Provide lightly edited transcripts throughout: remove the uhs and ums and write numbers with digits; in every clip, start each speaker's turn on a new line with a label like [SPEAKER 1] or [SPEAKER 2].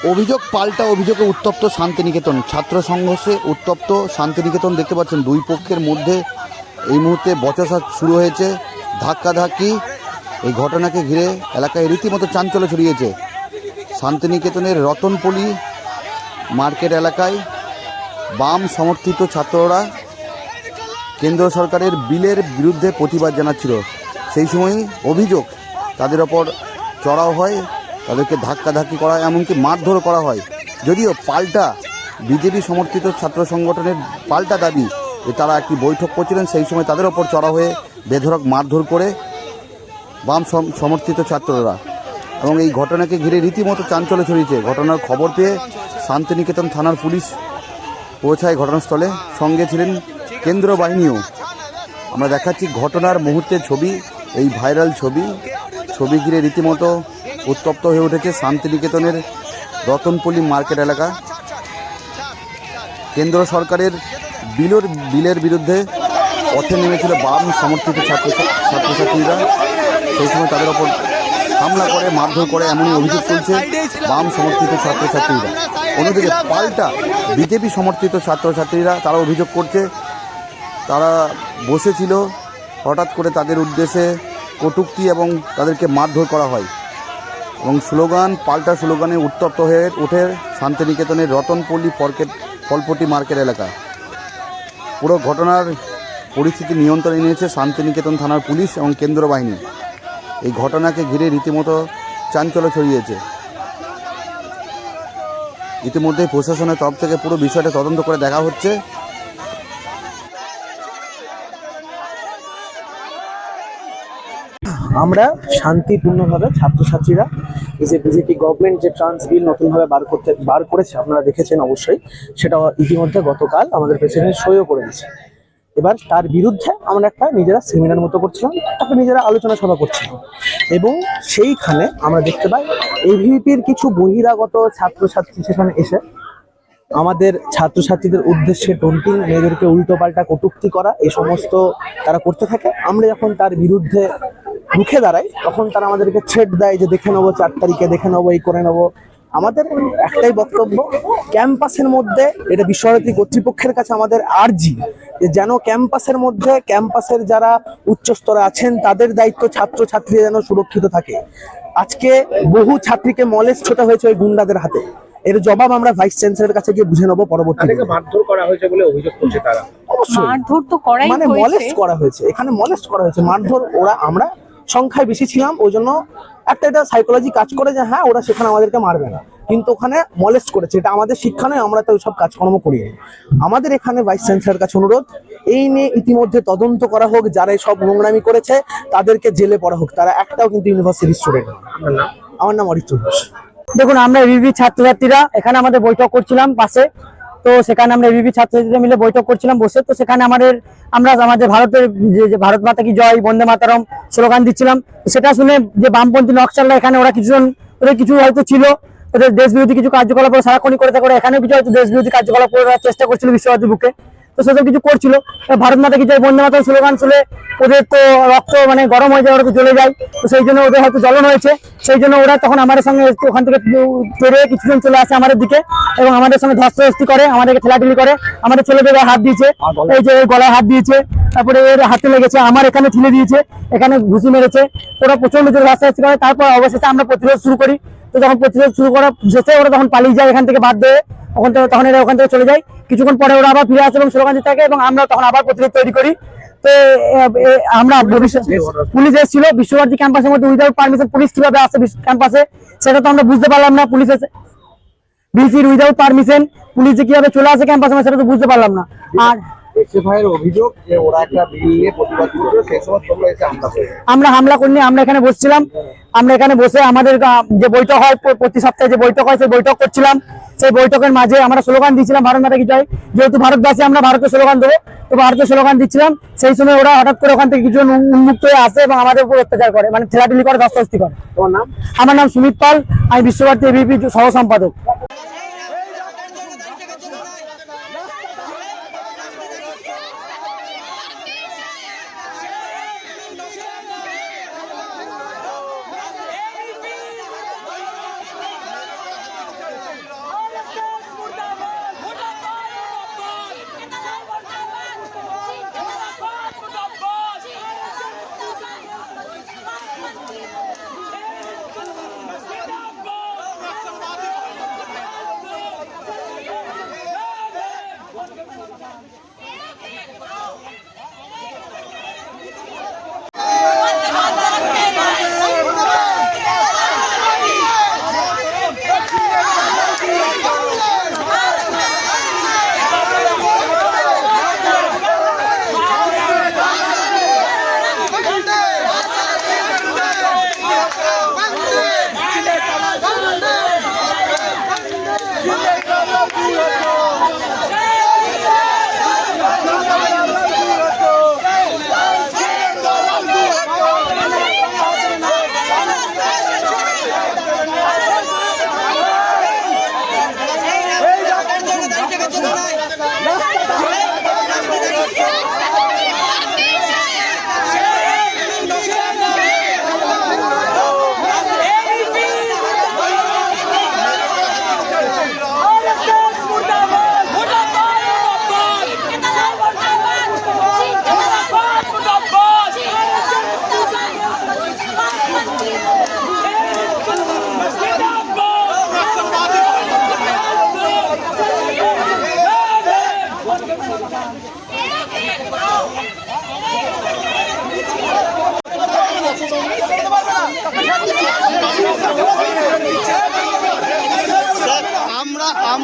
[SPEAKER 1] অভিযোগ পাল্টা অভিযোগে উত্তপ্ত শান্তিনিকেতন, ছাত্র সংঘর্ষে উত্তপ্ত শান্তিনিকেতন। দেখতে পাচ্ছেন দুই পক্ষের মধ্যে এই মুহূর্তে বচসা শুরু হয়েছে, ধাক্কাধাক্কি। এই ঘটনাকে ঘিরে এলাকায় রীতিমতো চাঞ্চল্য ছড়িয়েছে। শান্তিনিকেতনের রতনপল্লী মার্কেট এলাকায় বাম সমর্থিত ছাত্ররা কেন্দ্র সরকারের বিলের বিরুদ্ধে প্রতিবাদ জানাচ্ছিল। সেই সময়ই অভিযোগ তাদের ওপর চড়াও হয়, তাদেরকে ধাক্কাধাক্কি করা, এমনকি মারধর করা হয়। যদিও পাল্টা বিজেপি সমর্থিত ছাত্র সংগঠনের পাল্টা দাবি যে তারা একটি বৈঠক করছিলেন, সেই সময় তাদের ওপর চড়া হয়ে বেধড়ক মারধর করে বাম সমর্থিত ছাত্ররা। এবং এই ঘটনাকে ঘিরে রীতিমতো চাঞ্চল্য ছড়িয়েছে। ঘটনার খবর পেয়ে শান্তিনিকেতন থানার পুলিশ পৌঁছায় ঘটনাস্থলে, সঙ্গে ছিলেন কেন্দ্র বাহিনীও। আমরা দেখাচ্ছি ঘটনার মুহূর্তের ছবি, এই ভাইরাল ছবি ঘিরে রীতিমতো উত্তপ্ত হয়ে উঠেছে শান্তিনিকেতনের রতনপল্লী মার্কেট এলাকা। কেন্দ্র সরকারের বিলের বিরুদ্ধে পথে নেমেছিল বাম সমর্থিত ছাত্রছাত্রীরা। সেই সময় তাদের ওপর হামলা করে, মারধর করে, এমনই অভিযোগ তুলছে বাম সমর্থিত ছাত্রছাত্রীরা। অন্যদিকে পাল্টা বিজেপি সমর্থিত ছাত্রছাত্রীরা তারা অভিযোগ করছে তারা বসেছিল, হঠাৎ করে তাদের উদ্দেশ্যে কটূক্তি এবং তাদেরকে মারধর করা হয়। এবং পাল্টা স্লোগানে উত্তপ্ত হয়ে ওঠে শান্তিনিকেতনের রতনপল্লী ফলপট্টি মার্কেট এলাকা। পুরো ঘটনার পরিস্থিতি নিয়ন্ত্রণে নিয়েছে শান্তিনিকেতন থানার পুলিশ এবং কেন্দ্র বাহিনী। এই ঘটনাকে ঘিরে রীতিমতো চাঞ্চল্য ছড়িয়েছে। ইতিমধ্যে প্রশাসনের তরফ থেকে পুরো বিষয়টা তদন্ত করে দেখা হচ্ছে।
[SPEAKER 2] আমরা শান্তিপূর্ণভাবে ছাত্রছাত্রীরা এই যে বিজেপি গভর্নমেন্ট যে ট্রান্স বিল নতুনভাবে বার করেছে, আপনারা দেখেছেন অবশ্যই, সেটা ইতিমধ্যে গতকাল আমাদের প্রেসিডেন্ট সইও করে দিয়েছে। এবার তার বিরুদ্ধে আমরা একটা নিজেরা সেমিনার মতো করছিলাম, একটা নিজেরা আলোচনা সভা করছিলাম। এবং সেইখানে আমরা দেখতে পাই এভিপির কিছু বহিরাগত ছাত্রছাত্রী সেখানে এসে আমাদের ছাত্রছাত্রীদের উদ্দেশ্যে টন্টিং, মেয়েদেরকে উল্টো পাল্টা কটূক্তি করা, এই সমস্ত তারা করতে থাকে। আমরা যখন তার বিরুদ্ধে রুখে দাঁড়াই তখন তারা আমাদেরকে থ্রেট দেয় যে দেখে নেবো, 4 তারিখে দেখে নেবো, এই করে নেবো। আমাদের একটাই বক্তব্য, ক্যাম্পাসের মধ্যে এটা বিশ্বভারতী কর্তৃপক্ষের কাছে আমাদের আর্জি যে যেন ক্যাম্পাসের মধ্যে ক্যাম্পাসের যারা উচ্চস্তরে আছেন তাদের দায়িত্ব ছাত্রছাত্রীরা যেন সুরক্ষিত থাকে। আজকে বহু ছাত্রীকে মলেস্ট হতে হয়েছে ওই গুন্ডাদের হাতে। এর জবাব আমরা ভাইস চ্যান্সেলরের কাছে গিয়ে বুঝে নেবো পরবর্তীতে।
[SPEAKER 3] মারধর করা হয়েছে বলে অভিযোগ করছে তারা।
[SPEAKER 2] অবশ্যই মারধর তো করাই হয়েছে, মানে মলেস্ট করা হয়েছে, এখানে মলেস্ট করা হয়েছে। মারধর আমরা সংখ্যায় বেশি ছিলাম, ওই জন্য এটা সাইকোলজি কাজ করে যে হ্যাঁ ওরা সেখানে আমাদেরকে মারবে না, কিন্তু ওখানে মলেস্ট করেছে। এটা আমাদের শিক্ষা নয়, আমরা তো ওইসব কাজকর্ম করি। আমাদের এখানে ভাইস চ্যান্সেলরের কাছে অনুরোধ, এই নিয়ে ইতিমধ্যে তদন্ত করা হোক, যারা সব নোংরামি করেছে তাদেরকে জেলে পড়া হোক। তারা একটাও কিন্তু ইউনিভার্সিটি স্টুডেন্ট। আমার নাম অরিত্র ঘোষ।
[SPEAKER 4] দেখুন, আমরা এবিপি ছাত্রছাত্রীরা এখানে আমাদের বৈঠক করছিলাম পাশে, তো সেখানে আমরা এবিপি ছাত্রছাত্রীরা মিলে বৈঠক করছিলাম বসে। তো সেখানে আমরা আমাদের ভারতের যে ভারত মাতা কি জয়, বন্দে মাতরম স্লোগান দিচ্ছিলাম। সেটা শুনে যে বামপন্থী নকশালরা এখানে ওদের কিছু হয়তো ছিল, ওদের দেশ বিরোধী কিছু কার্যকলাপ সারাক্ষণই করে থাকে, এখানেও কিছু হয়তো দেশ বিরোধী কার্যকলাপ করার চেষ্টা করছিল বিশ্বভারতীর বুকে। তো সেসব কিছু করছিল। ভারত মাতা কি জয়, বন্দে মাতরম স্লোগান শুনে ওদের তো রক্ত গরম হয়ে যায়, ওরা তো জ্বলে যায়। তো সেই জন্য ওদের হয়তো জ্বলন হয়েছে। সেই জন্য ওরা তখন আমাদের সঙ্গে ওখান থেকে পেরে কিছুজন চলে আসে আমাদের দিকে এবং আমাদের সঙ্গে ধস্তাধস্তি করে, আমাদেরকে ঠেলাঠেলি করে, আমাদের ছেলেদের হাত দিয়েছে, এই যে গলায় হাত দিয়েছে, তারপরে এর হাতে লেগেছে, আমার এখানে ঠেলে দিয়েছে, এখানে ঘুষি মেরেছে। ওরা প্রচন্ড জোরে ধস্তাধস্তি করে। তারপর অবশেষে আমরা প্রতিরোধ শুরু করি। তো যখন প্রতিরোধ শুরু করা শেষে ওরা তখন পালিয়ে যায় এখান থেকে, বাধ্য হয়ে তখন এরা ওখান থেকে চলে যায়। কিছুক্ষণ পরে ওরা আবার ফিরে আসে এবং স্লোগান দিতে থাকে এবং আমরা তখন আবার প্রতিরোধ তৈরি করি। তো আমরা পুলিশ এসেছিল বিশ্বভারতী ক্যাম্পাসের মধ্যে উইদাউট পারমিশন। পুলিশ কিভাবে আসে ক্যাম্পাসে সেটা তো আমরা বুঝতে পারলাম না। পুলিশ এসে বিসির উইদাউট পারমিশন পুলিশ যে কিভাবে চলে আসে ক্যাম্পাসে সেটা তো বুঝতে পারলাম না। আর
[SPEAKER 3] অভিযোগ যে ওরা একটা বিল নিয়ে প্রতিবাদ করছিল, সেই সময় তোমরা এসে হামলা করেছো।
[SPEAKER 4] আমরা হামলা করিনি, আমরা এখানে বসছিলাম। আমরা এখানে বসে আমাদের যে বৈঠক হয় প্রতি সপ্তাহে, যে বৈঠক হয় সেই বৈঠক করছিলাম। সেই বৈঠকের মাঝে আমরা স্লোগান দিচ্ছিলাম ভারত মাতা কি জয়, যেহেতু ভারতবাসী আমরা ভারতের স্লোগান দেবো, তো ভারতের স্লোগান দিচ্ছিলাম। সেই সময় ওরা হঠাৎ করে ওখান থেকে কিছুজন উন্মুক্ত হয়ে আসে এবং আমাদের উপর অত্যাচার করে, ঠেলাঠেলি করে, ধস্তাধস্তি করে।
[SPEAKER 3] তোমার নাম?
[SPEAKER 4] আমার নাম সুমিত পাল, আমি বিশ্বভারতী এবিপি সহ সম্পাদক।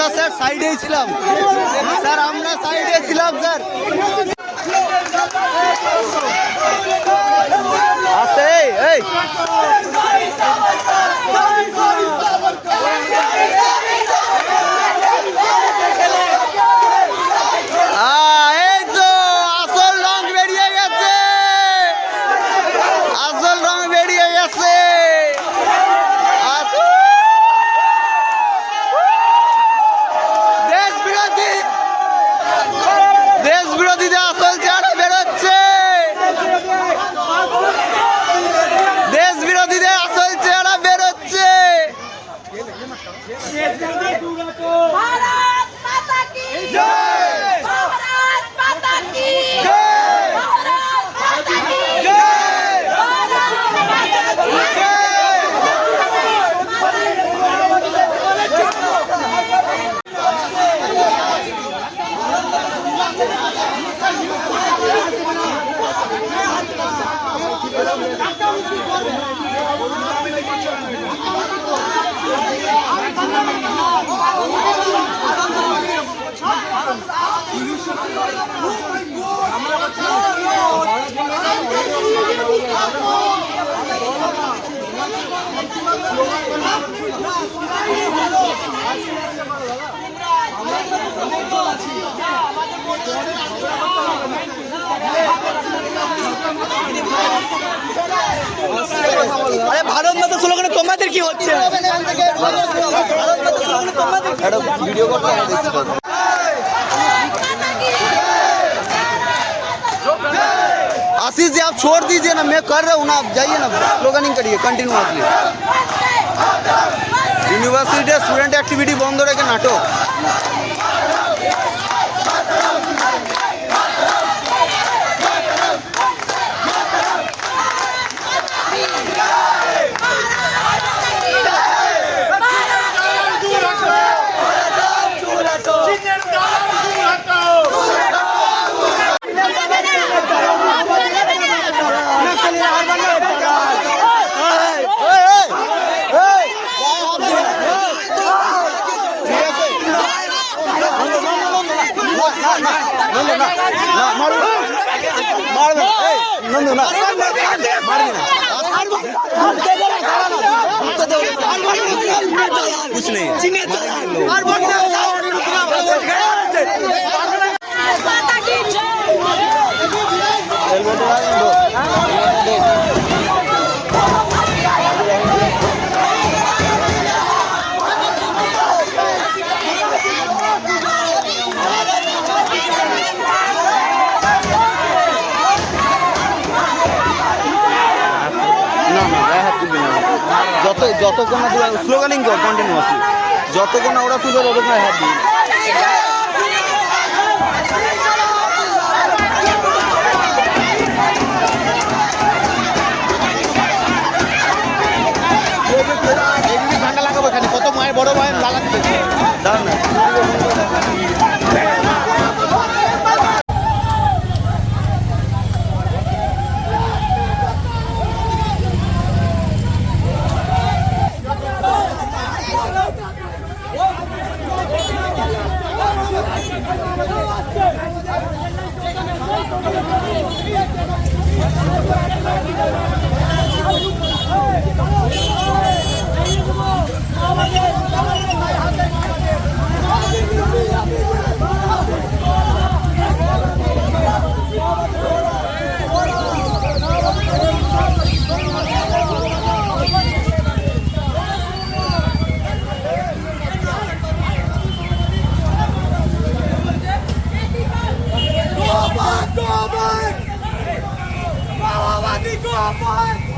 [SPEAKER 1] আমরা স্যার সাইডেই ছিলাম স্যার, আমরা সাইডে ছিলাম স্যার। আস্তে এই এই তো আসল রং বেরিয়ে গেছে, আসল রং বেরিয়ে গেছে। দেশ বিরোধী, দেশ বিরোধীদের আসল চেহারা বেরোচ্ছে, দেশ বিরোধীদের আসল চেহারা বেরোচ্ছে।
[SPEAKER 5] भारत माता की जय, भारत माता की जय, भारत माता की जय, भारत माता की जय।
[SPEAKER 1] আরে ভারত মাতা স্লোগানে তোমাদের কি হচ্ছে? ভিডিও করতে आशीष जी आप छोड़ दीजिए ना, मैं कर रहा हूँ ना, आप जाइए ना, स्लोगनिंग करिए कंटिन्यूअसली। यूनिवर्सिटी स्टूडेंट एक्टिविटी बंद রেখে নাটক। कुछ नहीं
[SPEAKER 5] माता की जय।
[SPEAKER 1] যতক্ষণ না স্লোগানিং কর কন্টিনিউয়াসলি, যতক্ষণ না ওরা তুলে ততক্ষণ হ্যাঁ দিই। ঠান্ডা লাগাবো এখানে, কত মায়ের বড় মায়ের লাগাতে দাঁড়ান না।
[SPEAKER 5] Go back! Go back!